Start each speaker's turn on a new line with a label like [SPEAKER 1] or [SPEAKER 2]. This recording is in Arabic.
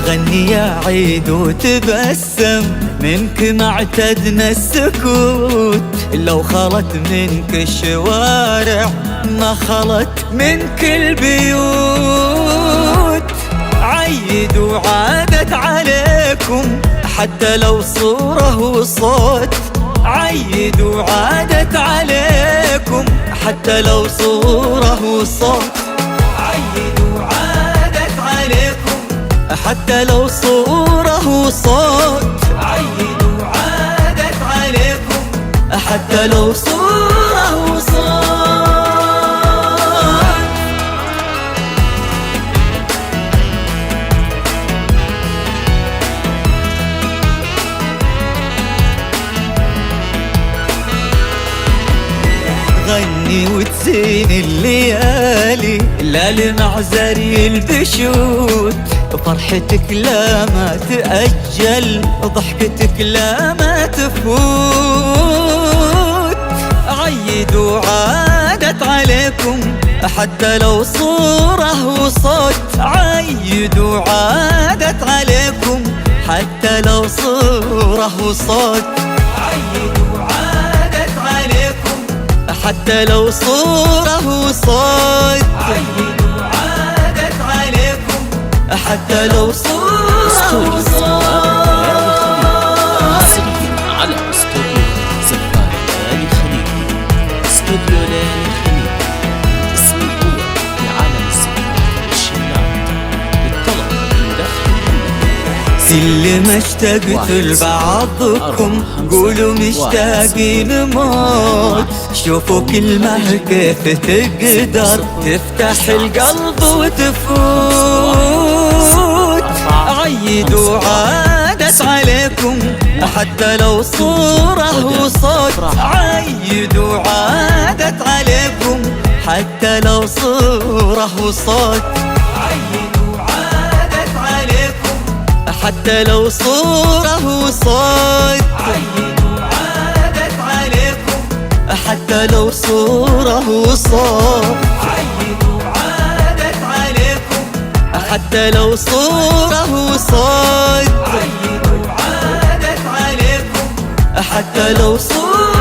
[SPEAKER 1] غني يا عيد وتبسم، منك ما اعتدنا السكوت. لو خلت منك الشوارع ما خلت منك البيوت. عيد وعادت عليكم حتى لو صورة وصوت. عيد وعادت عليكم حتى لو صورة وصوت. عيد وعادت عليكم حتى لو صورة وصوت. عيد وعادت عليكم حتى لو صورة وصوت. غني وتزين الليالي لا مع زري البشوت. فرحتك لا ما تأجل، ضحكتك لا ما تفوت. عيد وعادت عليكم حتى لو صورة وصوت. عيد وعادت عليكم حتى لو صورة وصوت. عيد وعادت عليكم حتى لو صورة وصوت. عيد وعادت عليكم حتى لو صورة وصوت.
[SPEAKER 2] على استوديو زفار ليالي الخليج. استوديو ليالي الخليج الاسم الأول في عالم الزفار والشنات. للطلب المدخن
[SPEAKER 1] كل ما اشتقت لبعضكم قولوا مشتاقين موت. شوفوا كلمة كيف تقدر تفتح القلب وتفوت. عيد وعادت عليكم حتى لو صورة وصوت. عيد وعادت عليكم حتى لو صورة وصوت. عيد وعادت عليكم حتى لو صورة وصوت. عيد وعادت عليكم حتى لو صورة وصوت. عيد وعادت عليكم حتى لو صورة وصوت. عيد وعادت عليكم حتى لو صورة